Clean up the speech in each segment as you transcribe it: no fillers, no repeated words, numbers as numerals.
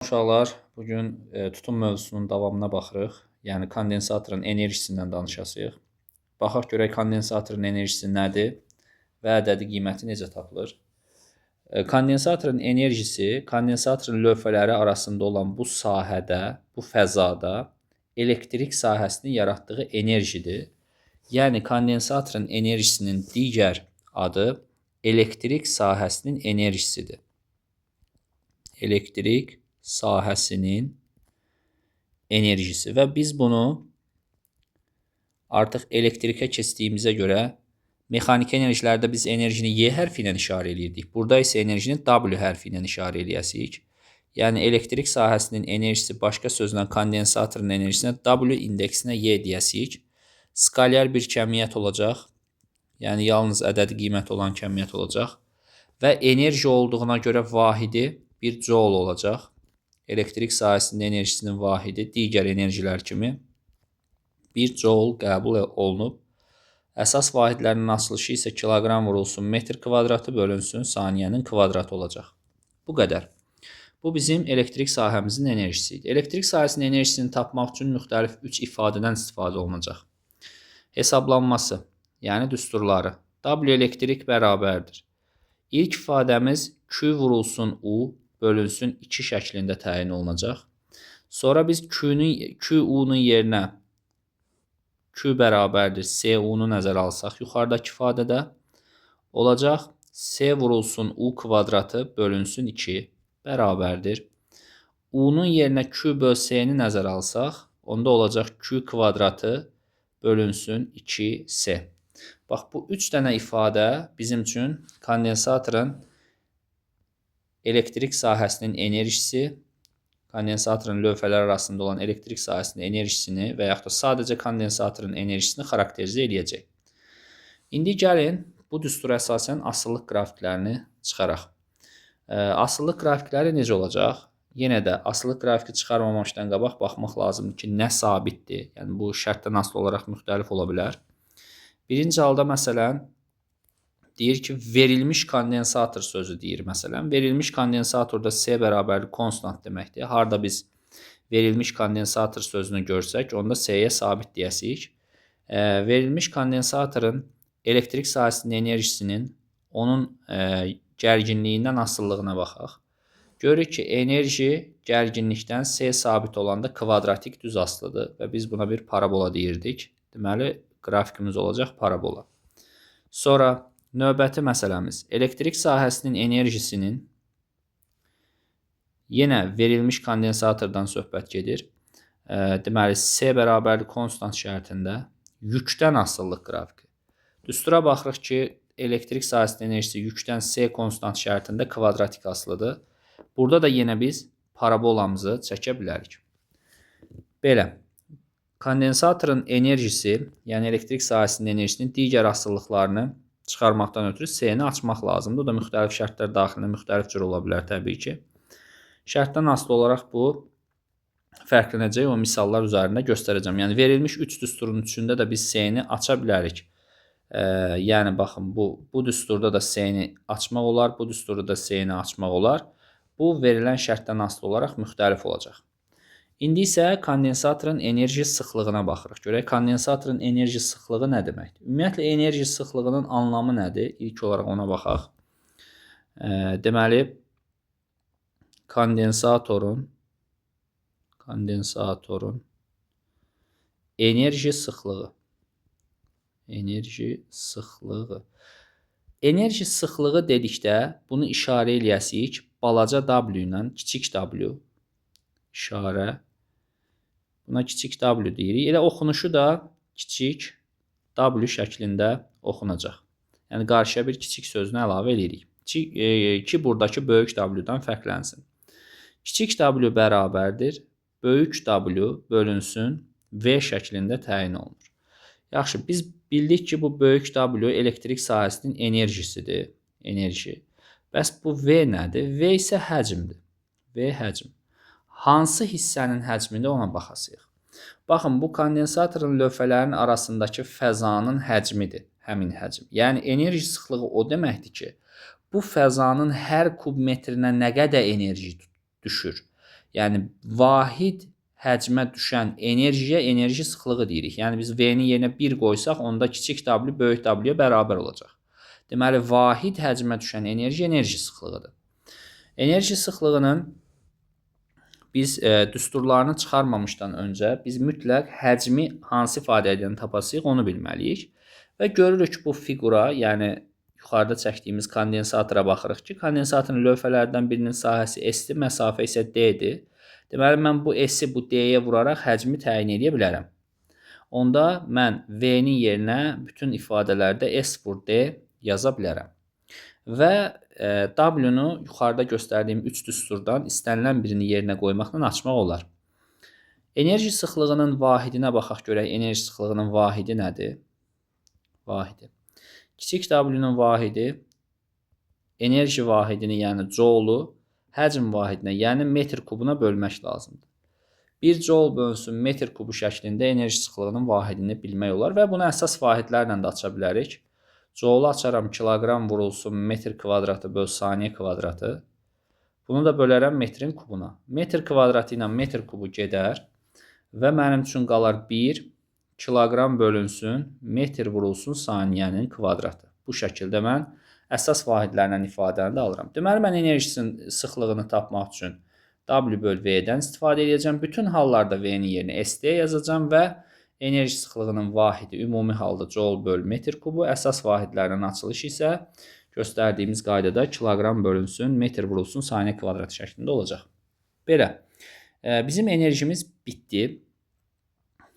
uşaqlar, bugün tutum mövzusunun davamına baxırıq. Yəni kondensatorun enerjisindən danışacağıq. Baxaq görək kondensatorun enerjisi nədir və ədədi qiyməti necə tapılır. Kondensatorun enerjisi kondensatorun lövhələri arasında olan bu sahədə, bu fəzada elektrik sahəsinin yaratdığı enerjidir. Yəni kondensatorun enerjisinin digər adı elektrik sahəsinin enerjisidir. Elektrik sahəsinin enerjisi və biz bunu artıq elektrikə keçdiyimizə görə mexaniki enerjilərdə biz enerjini Y hərfi ilə işarə edirdik. Burada isə enerjini W hərfi ilə işarə eləyəsirik. Yəni elektrik sahəsinin enerjisi başqa sözlə kondensatorun enerjisinə W indeksinə Y deyəsirik. Skalyar bir kəmiyyət olacaq. Yəni yalnız ədədi qiymət olan kəmiyyət olacaq və enerji olduğuna görə vahidi 1 joule olacaq. Elektrik sahəsinin enerjisinin vahidi digər enerjilər kimi 1 joule qəbul olunub. Əsas vahidlərinin açılışı isə kiloqram vurulsun metr kvadratı bölünsün saniyənin kvadratı olacaq. Bu qədər. Bu bizim elektrik sahəmizin enerjisi idi. Elektrik sahəsinin enerjisini tapmaq üçün müxtəlif 3 ifadədən istifadə olunacaq. Hesablanması, yəni düsturları. W elektrik bərabərdir. İlk ifadəmiz Q vurulsun U bölünsün 2 şəklində təyin olunacaq. Sonra biz Q-U'nun yerinə Q bərabərdir C-U-nu nəzərə alsaq yuxarıdakı ifadədə olacaq. C vurulsun U kvadratı bölünsün 2 bərabərdir. U-nun yerinə Q böl C-ni nəzərə alsaq, onda olacaq Q kvadratı bölünsün 2C. Bax, bu 3 dənə ifadə bizim üçün kondensatorun elektrik sahəsinin enerjisi, kondensatorun lövhələr arasında olan elektrik sahəsinin enerjisini və yaxud da sadəcə kondensatorun enerjisini xarakterizə eləyəcək. İndi gəlin bu düstura əsasən asıllıq qrafiklərini çıxaraq. Asıllıq qrafikləri necə olacaq? Yenə də asıllıq qrafiki çıxarmamışdan qabaq baxmaq lazımdır ki, nə sabitdir? Yəni bu şərtdən asılı olaraq müxtəlif ola bilər. Birinci halda məsələn deyir ki, verilmiş kondensator sözü deyir məsələn. Verilmiş kondensatorda C bərabərli konstant deməkdir. Harada biz verilmiş kondensator sözünü görsək, onda C-yə sabit deyəsirik. Verilmiş kondensatorun elektrik sahəsinin enerjisinin onun gərginliyindən asıllığına baxaq. Görürük ki, enerji gərginlikdən C sabit olanda kvadratik düz asılıdır və biz buna bir parabola deyirdik. Deməli, qrafikimiz olacaq parabola. Sonra növbəti məsələmiz elektrik sahəsinin enerjisinin yenə verilmiş kondensatordan söhbət gedir. Deməli, C bərabərli konstant şərtində yükdən asıllıq qrafiki. Düstura baxırıq ki, elektrik sahəsinin enerjisi yükdən C konstant şərtində kvadratik asılıdır. Burada da yenə biz parabolamızı çəkə bilərik. Belə. Kondensatorun enerjisi, yəni elektrik sahəsinin enerjisinin digər asıllıqlarını çıxarmaqdan ötürü C-ni açmaq lazımdır. O da müxtəlif şərtlər daxilində müxtəlif cür ola bilər təbii ki. Şərtdən asılı olaraq bu fərqlənəcək, o misallar üzərində göstərəcəm. Yəni verilmiş 3 düsturun üçündə də biz C-ni aça bilərik. Yəni baxın, bu düsturda da C-ni açmaq olar, bu düsturda da C-ni açmaq olar. Bu verilən şərtdən asılı olaraq müxtəlif olacaq. İndi isə kondensatorun enerji sıxlığına baxırıq. Görək, kondensatorun enerji sıxlığı nə deməkdir? Ümumiyyətlə, enerji sıxlığının anlamı nədir? İlk olaraq ona baxaq. Deməli, kondensatorun enerji sıxlığı. Enerji sıxlığı dedikdə bunu işarə eləyəsirik balaca W ilə kiçik W işarə. Buna kiçik W deyirik. Elə oxunuşu da kiçik W şəklində oxunacaq. Yəni qarşıya bir kiçik sözünü əlavə edirik. Ki, buradakı böyük W-dan fərqlənsin. Kiçik W bərabərdir. Böyük W bölünsün V şəklində təyin olunur. Yaxşı, biz bildik ki, bu böyük W elektrik sahəsinin enerjisidir. Enerji. Bəs bu V nədir? V isə həcmdir. V həcm. Hansı hissənin həcmində ona baxasıyıq? Baxın, bu kondensatorun lövhələrinin arasındakı fəzanın həcmidir, həmin həcm. Yəni, enerji sıxlığı o deməkdir ki, bu fəzanın hər kub metrinə nə qədər enerji düşür? Yəni vahid həcmə düşən enerjiyə enerji sıxlığı deyirik. Yəni biz V-nin yerinə 1 qoysaq, onda kiçik W böyük W-yə bərabər olacaq. Deməli, vahid həcmə düşən enerji sıxlığıdır. Enerji sıxlığının biz düsturlarını çıxarmamışdan öncə biz mütləq həcmi hansı ifadə edən tapasıyıq onu bilməliyik. Və görürük bu fiqura, yəni yuxarıda çəkdiyimiz kondensatora baxırıq ki, kondensatorun lövhələrdən birinin sahəsi S-dir, məsafə isə D-dir. Deməli, mən bu S-i bu D-yə vuraraq həcmi təyin edə bilərəm. Onda mən V-nin yerinə bütün ifadələrdə S vur D yaza bilərəm. Və W-nu yuxarıda göstərdiyim 3 düsturdan istənilən birini yerinə qoymaqla açmaq olar. Enerji sıxlığının vahidinə baxaq görək, enerji sıxlığının vahidi nədir? Vahidi. Kiçik W-nun vahidi enerji vahidini, yəni joule-u həcm vahidinə, yəni metr kubuna bölmək lazımdır. 1 joule bölünsün metr kubu şəklində enerji sıxlığının vahidini bilmək olar və bunu əsas vahidlərlə də aça bilərik. Joule-u açaram, kiloqram vurulsun metr kvadratı böl saniyə kvadratı. Bunu da bölərəm metrin kubuna. Metr kvadratı ilə metr kubu gedər və mənim üçün qalar 1 kiloqram bölünsün metr vurulsun saniyənin kvadratı. Bu şəkildə mən əsas vahidlərlə ifadəni də alıram. Deməli, mən enerjisinin sıxlığını tapmaq üçün W böl V-dən istifadə edəcəm. Bütün hallarda V-nin yerinə SD yazacağım və enerji sıxlığının vahidi ümumi halda joule böl metr kubu, əsas vahidlərinin açılışı isə göstərdiyimiz qaydada kiloqram bölünsün metr vurulsun saniyə kvadratı şəklində olacaq. Belə, bizim enerjimiz bitdi.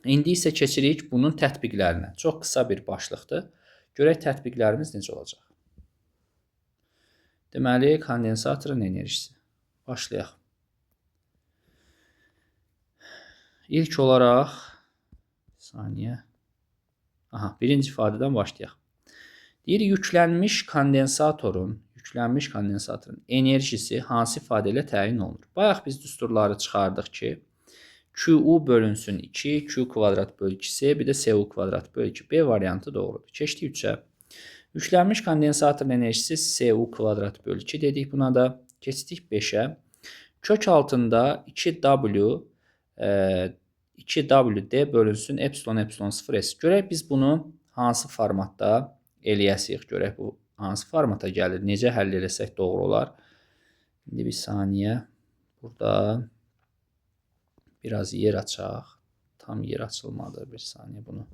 İndi isə keçirik bunun tətbiqlərinə. Çox qısa bir başlıqdır. Görək tətbiqlərimiz necə olacaq. Deməli, kondensatorun enerjisi. Başlayaq. İlk olaraq birinci ifadədən başlayaq. Deyir, yüklənmiş kondensatorun enerjisi hansı ifadə ilə təyin olunur? Bayaq biz düsturları çıxardıq ki, QU bölünsün 2, Q kvadrat böl 2C, bir də CU kvadrat böl 2. B variantı doğrudur. Keçdik 3-ə. Yüklənmiş kondensatorun enerjisi CU kvadrat böl 2 dedik buna da. Keçdik 5-ə. Kök altında 2WD bölünsün epsilon 0S. Görək biz bunu hansı formatda eləyəsirik. Görək bu hansı formata gəlir. Necə həll eləsək doğru olar. İndi bir saniyə. Burada biraz yer açaq. Tam yer açılmadı. Bir saniyə bunu.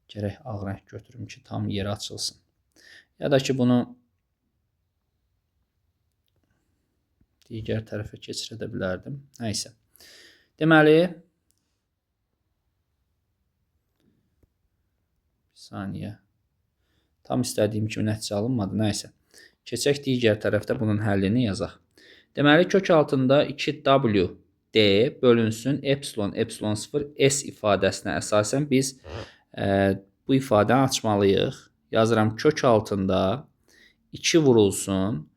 Gərək ağ rəng götürüm ki, tam yer açılsın. Ya da ki, bunu digər tərəfə keçirə də bilərdim. Nəysə. Deməli, bir saniyə. Tam istədiyim kimi nəticə alınmadı. Nəysə. Keçək digər tərəfdə bunun həllini yazaq. Deməli, kök altında 2WD bölünsün epsilon 0S ifadəsinə əsasən biz bu ifadəni açmalıyıq. Yazıram kök altında 2 vurulsun.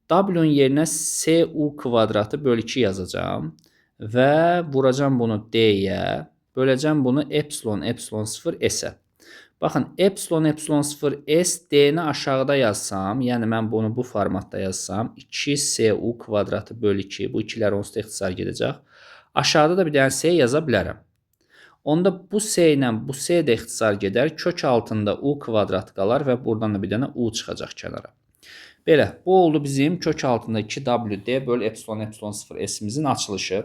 W-nun yerinə CU kvadratı böl 2 yazacağım. Və vuracam bunu D-yə. Böləcəm bunu epsilon 0S-ə. Baxın, epsilon 0S D-ni aşağıda yazsam, yəni mən bunu bu formatda yazsam, 2CU kvadratı böl 2, bu 2-lər onsuz da ixtisar gedəcək. Aşağıda da bir dənə S yaza bilərəm. Onda bu S ilə bu S də ixtisar gedər, kök altında U kvadrat qalar və buradan da bir dənə U çıxacaq kənara. Belə, bu oldu bizim kök altında 2WD böl epsilon 0S-imizin açılışı.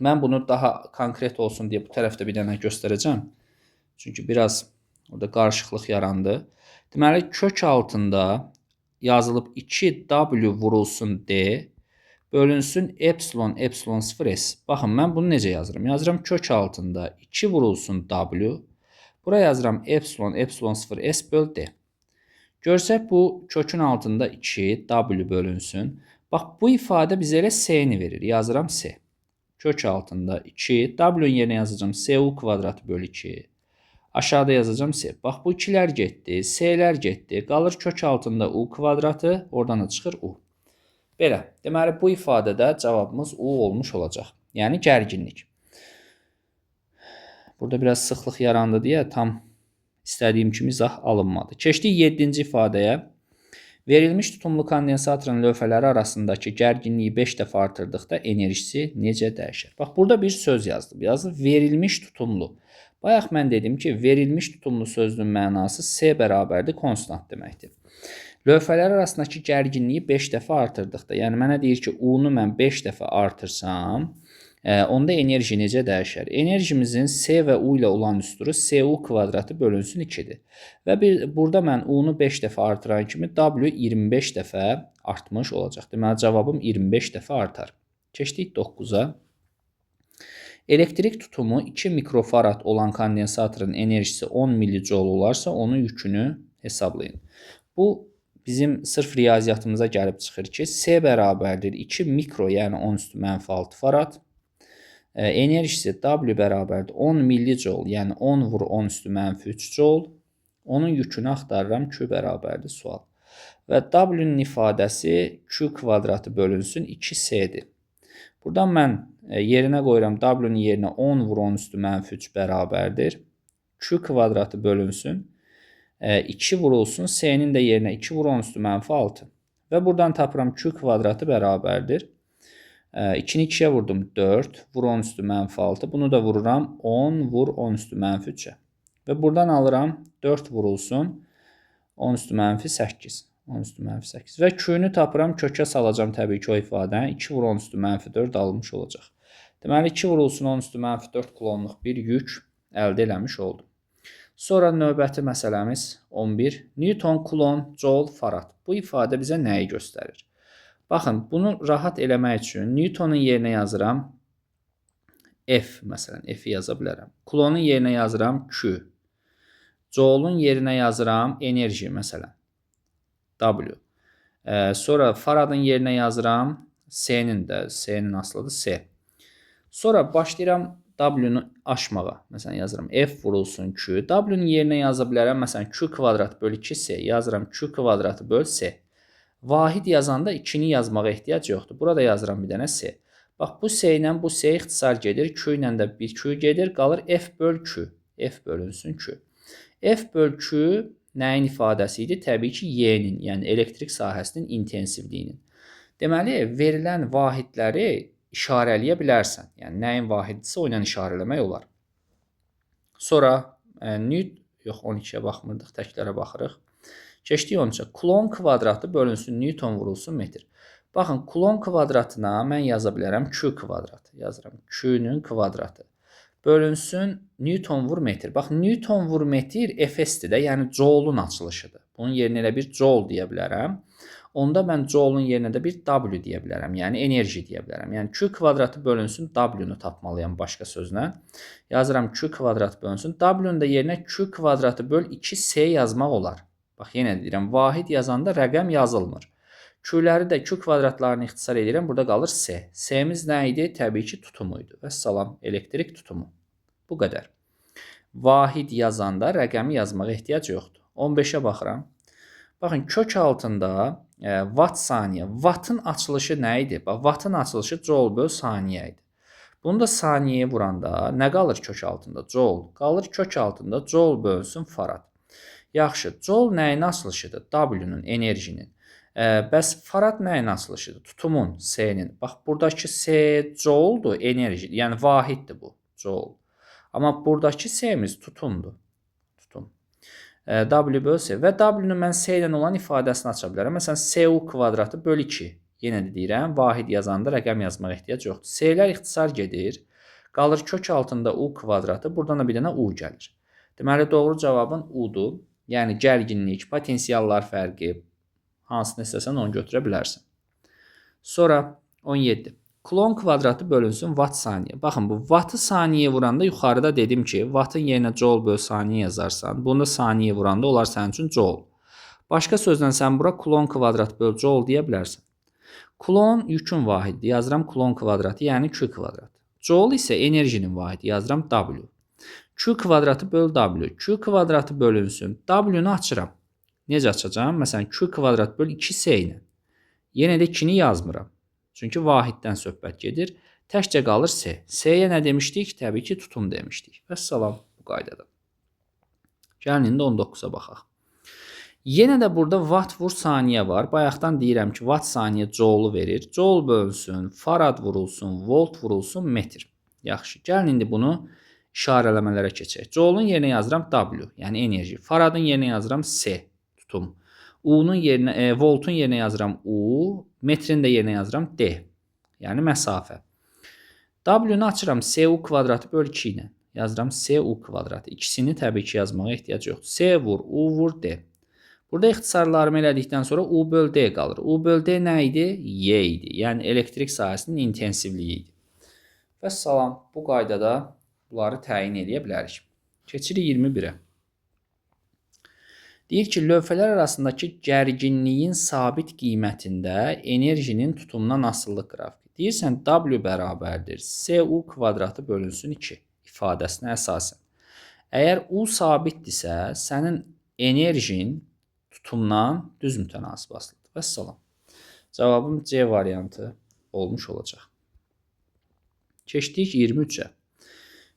Mən bunu daha konkret olsun deyə bu tərəfdə bir dənə göstərəcəm. Çünki biraz orada qarışıqlıq yarandı. Deməli, kök altında yazılıb 2W vurulsun D bölünsün epsilon 0S. Baxın, mən bunu necə yazıram? Yazıram kök altında 2 vurulsun W. Buraya yazıram epsilon 0S böl D. Görsək bu kökün altında 2 W bölünsün. Bax, bu ifadə bizə elə S-ni verir. Yazıram S. Kök altında 2 W-nun yerinə yazacağım CU kvadratı böl 2. Aşağıda yazacağım S. Bax, bu 2-lər getdi, S-lər getdi. Qalır kök altında U kvadratı, oradan da çıxır U. Belə, deməli bu ifadədə cavabımız U olmuş olacaq. Yəni gərginlik. Burada biraz sıxlıq yarandı deyə tam istədiyim kimi izah alınmadı. Keçdik 7-ci ifadəyə. Verilmiş tutumlu kondensatorun lövhələri arasındakı gərginliyi 5 dəfə artırdıqda enerjisi necə dəyişir? Bax, burada bir söz yazdım. Yazdım verilmiş tutumlu. Bayaq mən dedim ki, verilmiş tutumlu sözünün mənası S bərabərdir konstant deməkdir. Lövhələr arasındakı gərginliyi 5 dəfə artırdıqda, yəni mənə deyir ki, U-nu mən 5 dəfə artırsam, onda enerji necə dəyişər? Enerjimizin S və U ilə olan üstürü SU kvadratı bölünsün 2-dir. Və burada mən U-nu 5 dəfə artıran kimi W 25 dəfə artmış olacaq. Deməli, cavabım 25 dəfə artar. Keçdik 9-a. Elektrik tutumu 2 mikrofarad olan kondensatorun enerjisi 10 millijoule olarsa, onun yükünü hesablayın. Bu bizim sırf riyaziyyatımıza gəlib çıxır ki, S bərabərdir 2 mikro, yəni 10 üstü mənfi 6 farad. Enerjisi W bərabərdir 10 millijoule, yəni 10 vur 10 üstü mənfi 3 joule. Onun yükünü axtarıram, Q bərabərdir sual. Və W-nun ifadəsi Q kvadratı bölünsün 2S-dir. Buradan mən yerinə qoyuram, W-nun yerinə 10 vur 10 üstü mənfi 3 bərabərdir. Q kvadratı bölünsün 2 vurulsun, S-nin də yerinə 2 vur 10 üstü mənfi 6. Və buradan tapıram Q kvadratı bərabərdir. 2-ni 2-yə vurdum 4, vur 10 üstü mənfi 6. Bunu da vururam 10 vur 10 üstü mənfi 3-ə. Və buradan alıram 4 vurulsun 10 üstü mənfi 8. 10 üstü mənfi 8. Və Q-nü tapıram, kökə salacam təbii ki o ifadəni. 2 vur 10 üstü mənfi 4 alınmış olacaq. Deməli 2 vurulsun 10 üstü mənfi 4 kulonluq bir yük əldə eləmiş oldum. Sonra növbəti məsələmiz 11. Newton, kulon, joule, farad. Bu ifadə bizə nəyi göstərir? Baxın, bunu rahat eləmək üçün Newtonun yerinə yazıram F, məsələn, F-i yaza bilərəm. Kulonun yerinə yazıram Q. Joule'un yerinə yazıram enerji, məsələn, W. Sonra faradın yerinə yazıram S-nin də, S-nin aslıdır S. Sonra başlayıram W-nu aşmağa. Məsələn, yazıram F vurulsun Q. W-nun yerinə yaza bilərəm, məsələn, Q kvadrat böl 2S. Yazıram Q kvadratı böl S. Vahid yazanda 2-ni yazmağa ehtiyac yoxdur. Burada yazıram bir dənə S. Bax, bu S ilə bu S ixtisar gedir. Q ilə də bir Q gedir. Qalır F böl Q. F bölünsün Q. F böl Q nəyin ifadəsi idi? Təbii ki, Y-nin, yəni elektrik sahəsinin intensivliyinin. Deməli, verilən vahidləri işarələyə bilərsən. Yəni, nəyin vahididirsə, o ilə işarələmək olar. Sonra, yox, 12-yə baxmırdıq, təklərə baxırıq. Keçdik 13-ə. Kulon kvadratı bölünsün Newton vurulsun metr. Baxın, kulon kvadratına mən yaza bilərəm Q kvadratı. Yazıram Q-nün kvadratı. Bölünsün Newton vur metr. Bax, Newton vur metr Fs-dir də, yəni joule-un açılışıdır. Bunun yerinə elə bir joule deyə bilərəm. Onda mən joule-un yerinə də bir W deyə bilərəm, yəni enerji deyə bilərəm. Yəni Q kvadratı bölünsün W-nu tapmalıyam başqa sözlə. Yazıram Q kvadratı bölünsün. W-nun da yerinə Q kvadratı böl 2S yazmaq olar. Bax, yenə deyirəm, vahid yazanda rəqəm yazılmır. Q-ləri də Q kvadratlarını ixtisar edirəm, burada qalır S. S-miz nə idi? Təbii ki, tutumuydu. Vəssalam, elektrik tutumu. Bu qədər. Vahid yazanda rəqəmi yazmağa ehtiyac yoxdur. 15-ə baxıram. Baxın, kök altında watt saniyə. Wattın açılışı nə idi? Bax, wattın açılışı joule böl saniyə idi. Bunu da saniyəyə vuranda nə qalır kök altında? Joule. Qalır kök altında joule bölünsün farad. Yaxşı, joule nəyin açılışıdır? W-nun, enerjinin. Bəs farad nəyin açılışıdır? Tutumun, S-nin. Bax, buradakı S joule-dur, enerji. Yəni, vahiddir bu, joule. Amma buradakı S-miz tutumdur. Tutum. W böl S. Və W-nu mən S ilə olan ifadəsini aça bilərəm. Məsələn, SU kvadratı böl 2. Yenə də deyirəm, vahid yazanda rəqəm yazmağa ehtiyac yoxdur. S-lər ixtisar gedir. Qalır kök altında U kvadratı. Buradan da bir dənə U gəlir. Deməli, doğru cavabın U-dur. Yəni, gərginlik, potensiallar fərqi, hansını istəsən onu götürə bilərsən. Sonra 17. Kulon kvadratı bölünsün watt saniyə. Baxın, bu wattı saniyəyə vuranda yuxarıda dedim ki, wattın yerinə joule böl saniyə yazarsan. Bunu da saniyəyə vuranda olar sənin üçün joule. Başqa sözlə sən bura kulon kvadrat böl joule deyə bilərsən. Kulon yükün vahidi. Yazıram kulon kvadratı, yəni Q kvadrat. Joule isə enerjinin vahidi. Yazıram W. Q kvadratı böl W. Q kvadratı bölünsün. W-nu açıram. Necə açacağım? Məsələn, Q kvadrat böl 2S ilə. Yenə də 2-ni yazmıram. Çünki vahiddən söhbət gedir. Təkcə qalır S. S-yə nə demişdik? Təbii ki, tutum demişdik. Vəssalam, bu qaydada. Gəlin indi 19-a baxaq. Yenə də burada watt vur saniyə var. Bayaqdan deyirəm ki, watt saniyə joule verir. Joule bölünsün, farad vurulsun, volt vurulsun, metr. Yaxşı. Gəlin indi bunu işarələmələrə keçək. Joule'un yerinə yazıram W, yəni enerji. Faradın yerinə yazıram S, tutum. U-nun yerinə, voltun yerinə yazıram U, metrin də yerinə yazıram D, yəni məsafə. W-nu açıram SU kvadratı böl 2 ilə. Yazıram SU kvadratı. İkisini təbii ki yazmağa ehtiyac yoxdur. S vur, U vur, D. Burada ixtisarlarımı elədikdən sonra U böl D qalır. U böl D nə idi? Y idi. Yəni elektrik sahəsinin intensivliyi idi. Və salam, bu qaydada bunları təyin edə bilərik. Keçirik 21-ə. Deyir ki, lövhələr arasındakı gərginliyin sabit qiymətində enerjinin tutumdan asıllıq qrafiki. Deyirsən, W bərabərdir SU kvadratı bölünsün 2 ifadəsinə əsasən. Əgər U sabitdirsə, sənin enerjin tutumdan düz mütənasib asılıdır. Vəssalam. Cavabım C variantı olmuş olacaq. Keçdik 23-ə.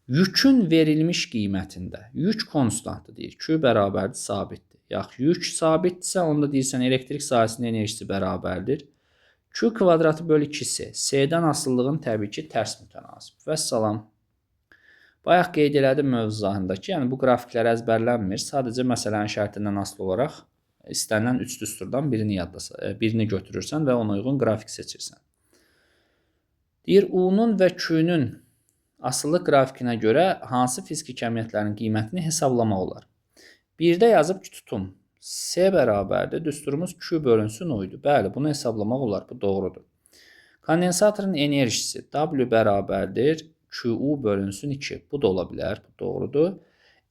Yükün verilmiş qiymətində, yük konstantdır deyir. Q bərabərdir, sabitdir. Yaxşı, yük sabitdirsə, onda deyirsən elektrik sahəsinin enerjisi bərabərdir. Q kvadratı böl 2S. S-dən asıllığın təbii ki, tərs mütənasib. Vəssalam. Bayaq qeyd elədim mövzularındakı, yəni bu qrafiklər əzbərlənmir. Sadəcə məsələnin şərtindən asılı olaraq istənilən 3 düsturdan birini götürürsən və ona uyğun qrafik seçirsən. Deyir, U-nun və Q-nun asıllıq qrafikinə görə hansı fiziki kəmiyyətlərin qiymətini hesablamaq olar? Birdə yazıb ki, tutum S bərabərdir, düsturumuz Q bölünsün U-ydu. Bəli, bunu hesablamaq olar, bu doğrudur. Kondensatorun enerjisi W bərabərdir, QU bölünsün 2. Bu da ola bilər, bu doğrudur.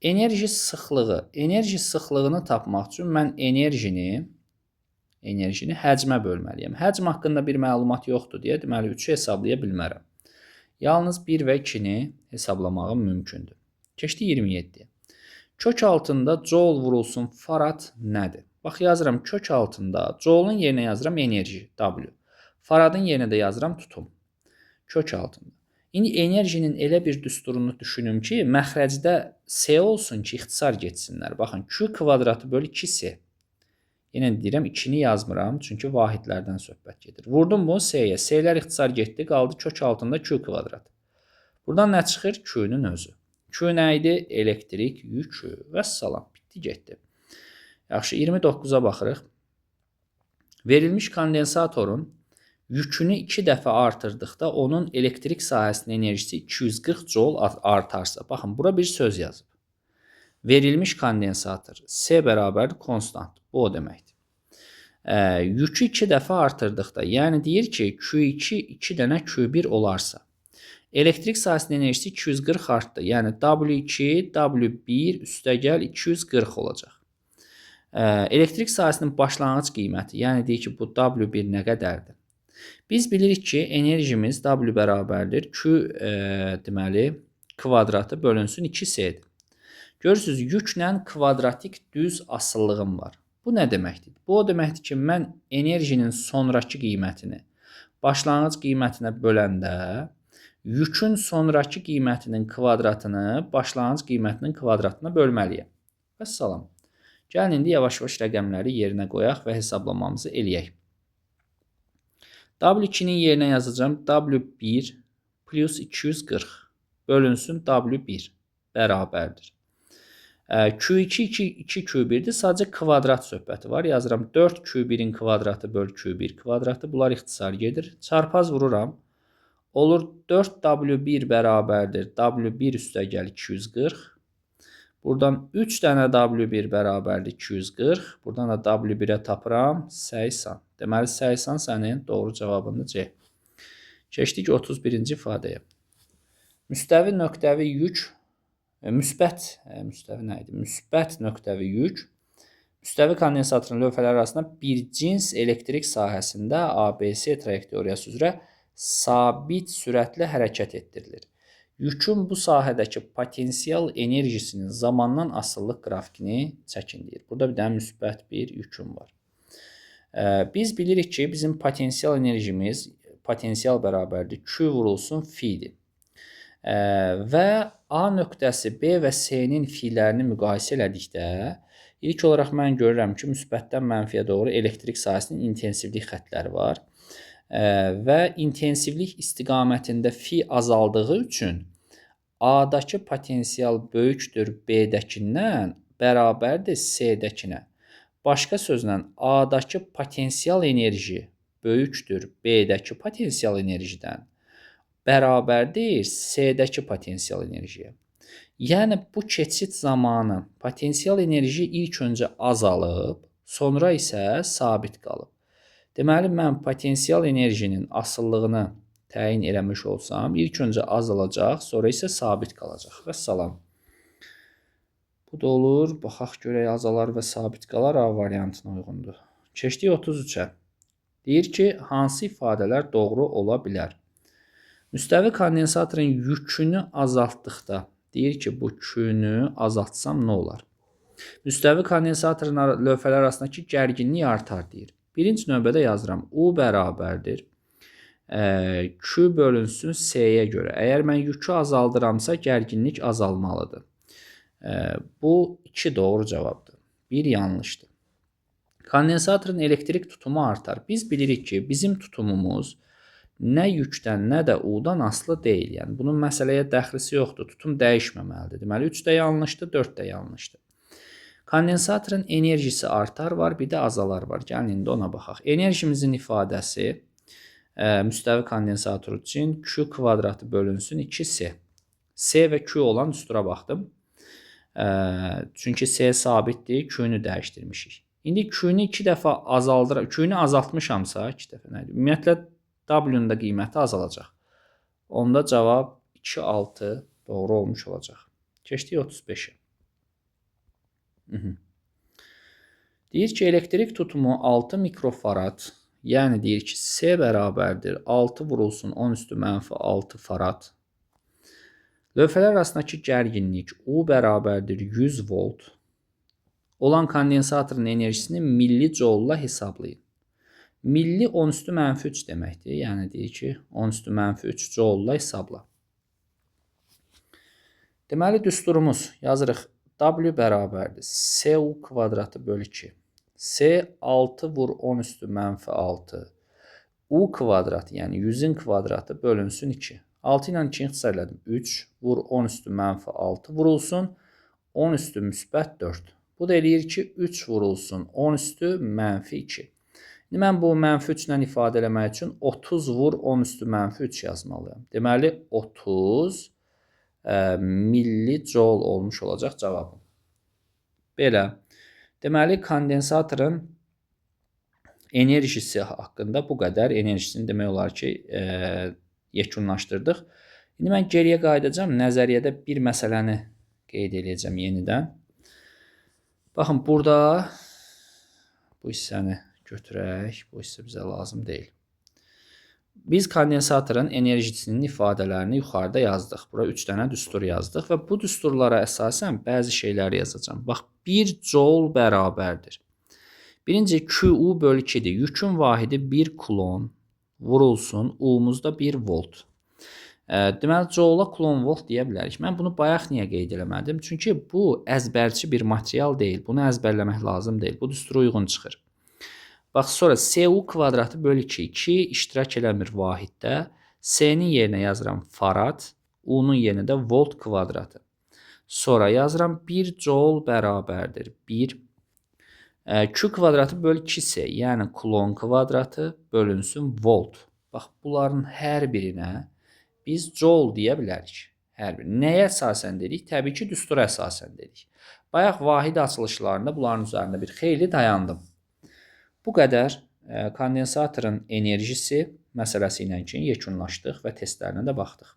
Enerji sıxlığı. Enerji sıxlığını tapmaq üçün mən enerjini həcmə bölməliyəm. Həcm haqqında bir məlumat yoxdur deyə, deməli 3-ü hesablaya bilmərəm. Yalnız 1 və 2-ni hesablamağım mümkündür. Keçdi 27-yə. Kök altında joule vurulsun farad nədir? Bax, yazıram kök altında, joule'un yerinə yazıram enerji, W. Faradın yerinə də yazıram tutum. Kök altında. İndi enerjinin elə bir düsturunu düşünüm ki, məxrəcdə S olsun ki, ixtisar getsinlər. Baxın, Q kvadratı böl 2S. Yenə deyirəm, 2-ni yazmıram, çünki vahidlərdən söhbət gedir. Vurdum bunu S-yə. S-lər ixtisar getdi, qaldı kök altında Q kvadrat. Buradan nə çıxır? Q-nun özü. Q nə idi? Elektrik yükü. Vəssalam, bitdi, getdi. Yaxşı, 29-a baxırıq. Verilmiş kondensatorun yükünü 2 dəfə artırdıqda onun elektrik sahəsinin enerjisi 240 joule artarsa. Baxın, bura bir söz yazıb. Verilmiş kondensator S bərabərdir konstant. Bu o deməkdir. Yükü 2 dəfə artırdıqda, yəni deyir ki, Q2 2 dənə Q1 olarsa, elektrik sahəsinin enerjisi 240 artdı. Yəni W2, W1 üstəgəl 240 olacaq. Elektrik sahəsinin başlanğıc qiyməti, yəni deyir ki, bu W1 nə qədərdir? Biz bilirik ki, enerjimiz W bərabərdir. Q deməli kvadratı bölünsün 2S-dir. Görürsünüz, yüklə kvadratik düz asıllığım var. Bu nə deməkdir? Bu o deməkdir ki, mən enerjinin sonrakı qiymətini başlanğıc qiymətinə böləndə yükün sonrakı qiymətinin kvadratını başlanğıc qiymətinin kvadratına bölməliyəm. Vəssalam. Gəlin indi yavaş-yavaş rəqəmləri yerinə qoyaq və hesablamamızı eləyək. W2-nin yerinə yazacağım W1 plus 240 bölünsün W1 bərabərdir. Q2 2 Q1-dir. Sadəcə kvadrat söhbəti var. Yazıram 4 Q1-in kvadratı böl Q1 kvadratı. Bunlar ixtisar gedir. Çarpaz vururam. Olur 4 W1 bərabərdir. W1 üstəgəl 240. Buradan 3 dənə W1 bərabərdir 240. Buradan da W1-ə tapıram 80. Deməli 80 sənin doğru cavabındır C. Keçdik 31-ci ifadəyə. Müstəvi nöqtəvi yük, müstəvi nə idi? Müsbət nöqtəvi yük, müstəvi kondensatorun lövhələri arasında bir cins elektrik sahəsində ABC trayektoriyası üzrə sabit sürətlə hərəkət etdirilir. Yükün bu sahədəki potensial enerjisinin zamandan asıllıq qrafikini çəkin deyir. Burada bir dənə müsbət bir yüküm var. Biz bilirik ki, bizim potensial enerjimiz potensial bərabərdir. Q vurulsun F-dir. Və A nöqtəsi B və C-nin F-lərini müqayisə elədikdə İlk olaraq mən görürəm ki, müsbətdən mənfiyə doğru elektrik sahəsinin intensivlik xəttləri var. Və intensivlik istiqamətində fi azaldığı üçün A-dakı potensial böyükdür B-dəkindən bərabərdir C-dəkinə. Başqa sözlə A-dakı potensial enerji böyükdür B-dəki potensial enerjidən bərabərdir C-dəki potensial enerjiyə. Yəni bu keçid zamanı potensial enerji ilk öncə azalıb, sonra isə sabit qalıb. Deməli, mən potensial enerjinin asıllığını təyin eləmiş olsam, ilk öncə azalacaq, sonra isə sabit qalacaq. Vəssalam. Bu da olur. Baxaq görək azalar və sabit qalar A variantına uyğundur. Keçdik 33-ə. Deyir ki, hansı ifadələr doğru ola bilər? Müstəvi kondensatorun yükünü azaltdıqda, deyir ki, bu yükünü azaltsam nə olar? Müstəvi kondensatorun lövhələr arasındakı gərginlik artar, deyir. Birinci növbədə yazıram. U bərabərdir. Q bölünsün C-yə görə. Əgər mən yükü azaldıramsa, gərginlik azalmalıdır. Bu 2 doğru cavabdır. 1 yanlışdır. Kondensatorun elektrik tutumu artar. Biz bilirik ki, bizim tutumumuz nə yükdən, nə də U-dan asılı deyil. Yəni, bunun məsələyə dəxlisi yoxdur. Tutum dəyişməməlidir. Deməli, 3 də yanlışdır, 4 də yanlışdır. Kondensatorun enerjisi artar var, bir də azalar var. Gəlin, indi ona baxaq. Enerjimizin ifadəsi müstəvi kondensator üçün Q kvadratı bölünsün 2C. C və Q olan düstura baxdım. Çünki C sabitdir, Q-nü dəyişdirmişik. İndi Q-nü 2 dəfə azaldır, Q-nü azaltmışamsa, 2 dəfə nədir? Ümumiyyətlə W-nun da qiyməti azalacaq. Onda cavab 2, 6 doğru olmuş olacaq. Keçdik 35-ə. Deyir ki, elektrik tutumu 6 mikrofarad, yəni deyir ki, C bərabərdir 6 vurulsun 10 üstü mənfi 6 farad. Lövhələr arasındakı gərginlik U bərabərdir 100 volt olan kondensatorun enerjisini milli joule-la hesablayın. Milli 10 üstü mənfi 3 deməkdir. Yəni deyir ki, 10 üstü mənfi 3 joule-la hesabla. Deməli, düsturumuz yazırıq. W bərabərdir. CU kvadratı bölü 2. C 6 vur 10 üstü mənfi 6. U kvadratı, yəni 100-in kvadratı bölünsün 2. 6 ilə 2-ni ixtisar elədim. 3 vur 10 üstü mənfi 6 vurulsun 10 üstü müsbət 4. Bu da eləyir ki, 3 vurulsun 10 üstü mənfi 2. İndi mən bu mənfi 3 ilə ifadə eləmək üçün 30 vur 10 üstü mənfi 3 yazmalıyam. Deməli, 30 milli joule olmuş olacaq cavabım. Belə. Deməli, kondensatorun enerjisi haqqında bu qədər enerjisini demək olar ki, yekunlaşdırdıq. İndi mən geriyə qayıdacağım. Nəzəriyyədə bir məsələni qeyd edəcəm yenidən. Baxın, burada bu hissəni götürək. Bu hissə bizə lazım deyil. Biz kondensatorun enerjisinin ifadələrini yuxarıda yazdıq. Bura 3 dənə düstur yazdıq və bu düsturlara əsasən bəzi şeylər yazacağım. Bax, 1 joule bərabərdir. Birinci QU bölü 2-dir. Yükün vahidi 1 kulon vurulsun. U-muz da 1 volt. Deməli, joule-a kulon volt deyə bilərik. Mən bunu bayaq niyə qeyd eləmədim? Çünki bu əzbərçi bir material deyil. Bunu əzbərləmək lazım deyil. Bu düstura uyğun çıxır. Bax, sonra CU kvadratı bölü 2 iştirak eləmir vahiddə. C-nin yerinə yazıram farad, U-nun yerinə də volt kvadratı. Sonra yazıram 1 joule bərabərdir 1. Q kvadratı bölü 2C, yəni kulon kvadratı bölünsün volt. Bax, bunların hər birinə biz joule deyə bilərik. Hər biri. Nəyə əsasən dedik? Təbii ki, düstura əsasən dedik. Bayaq vahid açılışlarında bunların üzərində bir xeyli dayandım. Bu qədər kondensatorun enerjisi məsələsi ilə yekunlaşdıq və testlərinə də baxdıq.